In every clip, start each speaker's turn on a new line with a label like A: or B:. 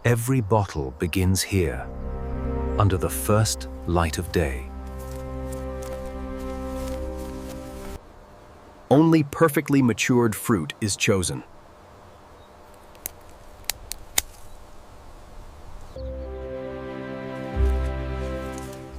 A: Every bottle begins here, under the first light of day.
B: Only perfectly matured fruit is chosen.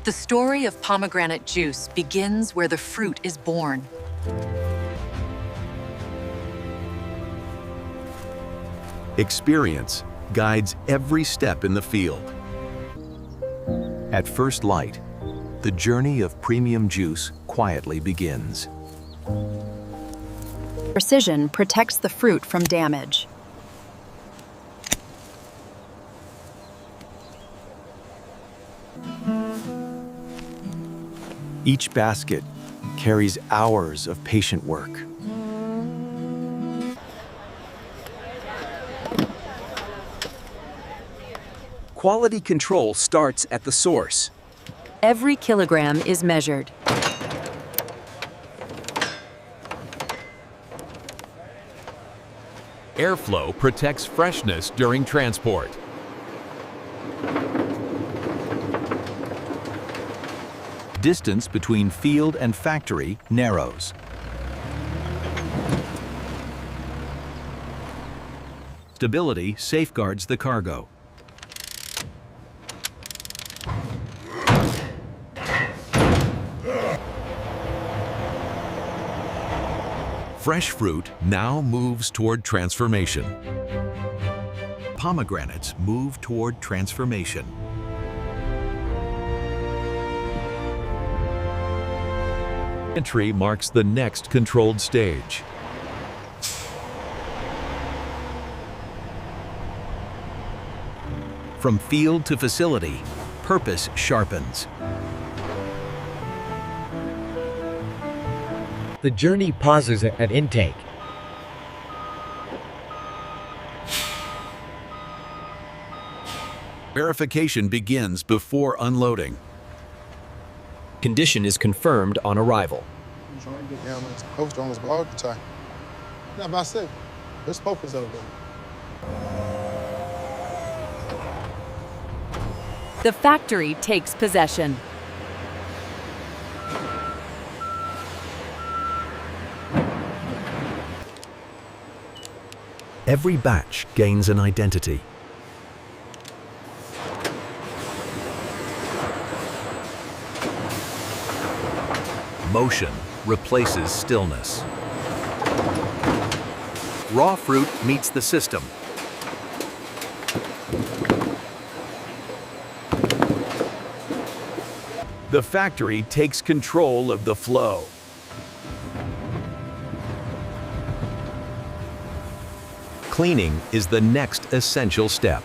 C: The story of pomegranate juice begins where the fruit is born.
D: Experience guides every step in the field.
A: At first light, the journey of premium juice quietly begins.
E: Precision protects the fruit from damage.
D: Each basket carries hours of patient work.
B: Quality control starts at the source.
C: Every kilogram is measured.
F: Airflow protects freshness during transport.
A: Distance between field and factory narrows. Stability safeguards the cargo.
F: Fresh fruit now moves toward transformation.
A: Pomegranates move toward transformation.
F: Entry marks the next controlled stage.
A: From field to facility, purpose sharpens.
G: The journey pauses at intake.
D: Verification begins before unloading.
B: Condition is confirmed on arrival.
C: The factory takes possession.
A: Every batch gains an identity. Motion replaces stillness. Raw fruit meets the system.
D: The factory takes control of the flow.
A: Cleaning is the next essential step.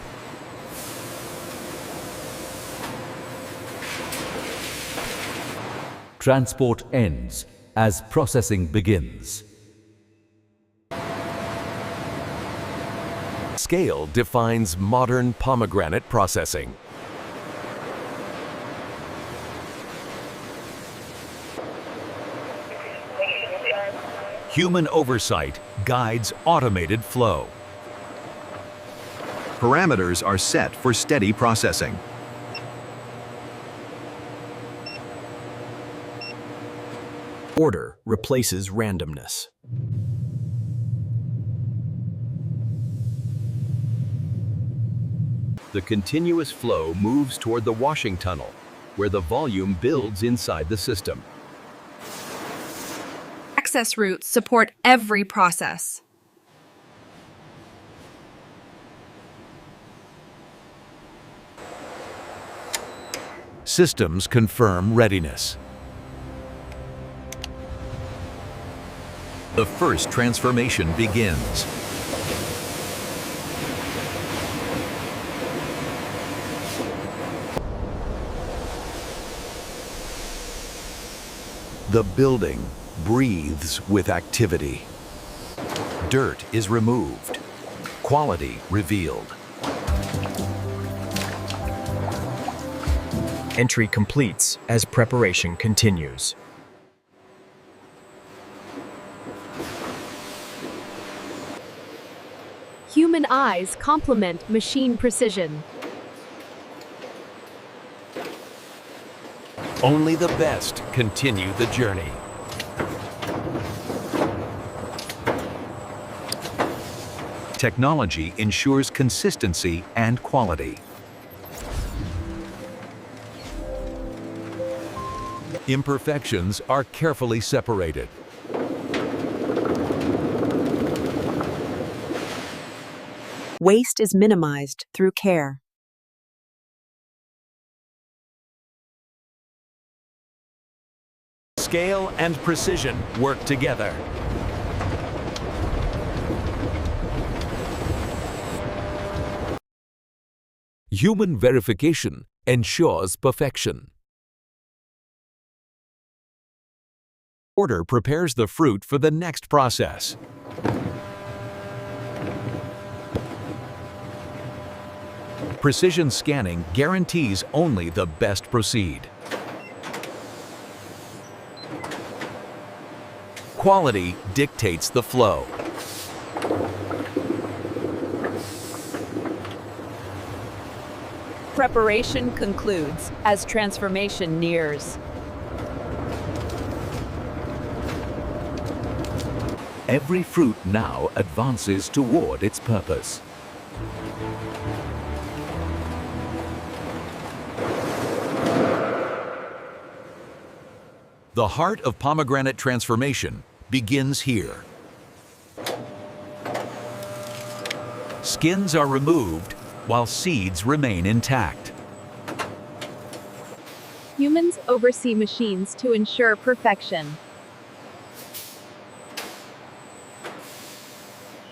H: Transport ends as processing begins.
F: Scale defines modern pomegranate processing.
A: Human oversight guides automated flow.
D: Parameters are set for steady processing.
B: Order replaces randomness.
A: The continuous flow moves toward the washing tunnel, where the volume builds inside the system.
I: Access routes support every process.
F: Systems confirm readiness.
A: The first transformation begins.
D: The building breathes with activity.
A: Dirt is removed. Quality revealed.
B: Entry completes as preparation continues.
I: Human Human eyes complement machine precision.
F: Only the best continue the journey.
A: Technology ensures consistency and quality.
F: Imperfections are carefully separated.
E: Waste is minimized through care.
F: Scale and precision work together. Human verification ensures perfection. Order prepares the fruit for the next process. Precision scanning guarantees only the best proceed. Quality dictates the flow.
J: Preparation concludes as transformation nears.
H: Every fruit now advances toward its purpose.
F: The heart of pomegranate transformation begins here. Skins are removed while seeds remain intact.
I: Humans oversee machines to ensure perfection.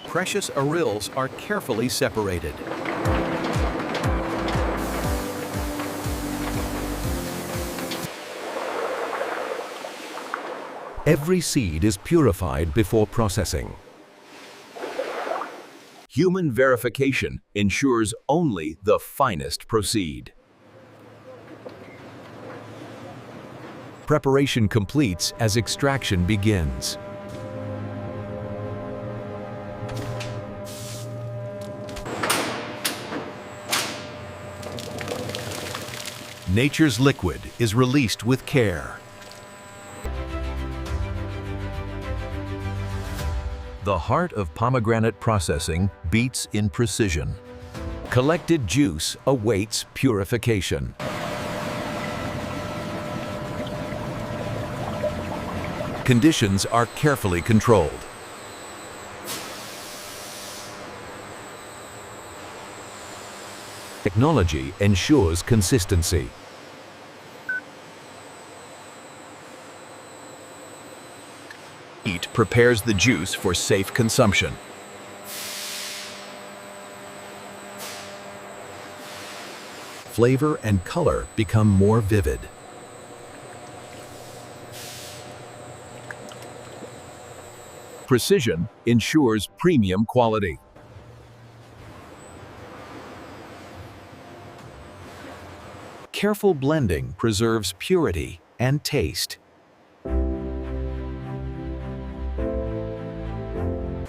A: Precious arils are carefully separated.
F: Every seed is purified before processing.
A: Human verification ensures only the finest proceed.
F: Preparation completes as extraction begins. Nature's liquid is released with care.
A: The heart of pomegranate processing beats in precision.
F: Collected juice awaits purification. Conditions are carefully controlled. Technology ensures consistency.
A: Heat prepares the juice for safe consumption. Flavor and color become more vivid. Precision ensures premium quality. Careful blending preserves purity and taste.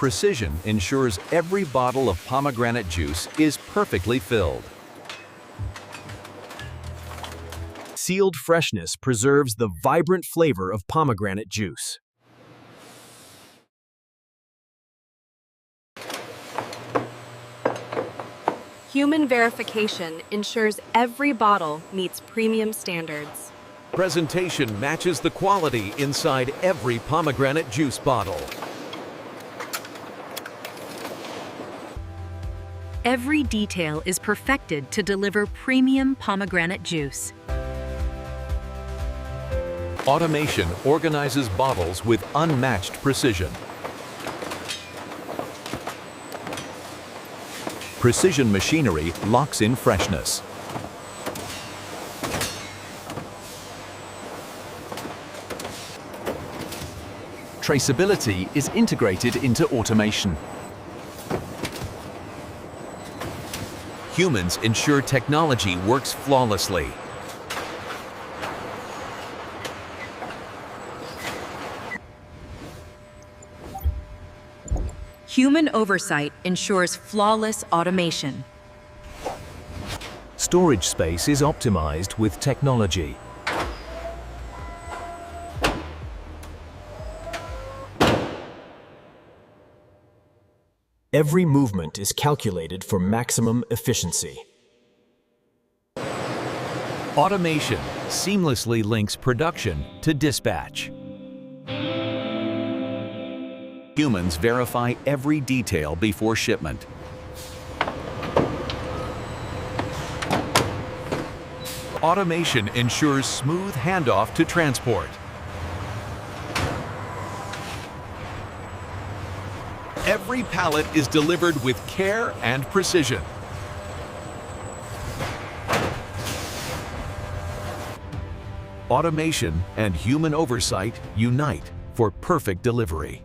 A: Precision ensures every bottle of pomegranate juice is perfectly filled. Sealed freshness preserves the vibrant flavor of pomegranate juice.
I: Human verification ensures every bottle meets premium standards.
F: Presentation matches the quality inside every pomegranate juice bottle.
C: Every detail is perfected to deliver premium pomegranate juice.
F: Automation organizes bottles with unmatched precision.
A: Precision machinery locks in freshness. Traceability is integrated into automation.
F: Humans ensure technology works flawlessly.
C: Human oversight ensures flawless automation.
K: Storage space is optimized with technology. Every movement is calculated for maximum efficiency.
F: Automation seamlessly links production to dispatch.
A: Humans verify every detail before shipment.
F: Automation ensures smooth handoff to transport. Every pallet is delivered with care and precision. Automation and human oversight unite for perfect delivery.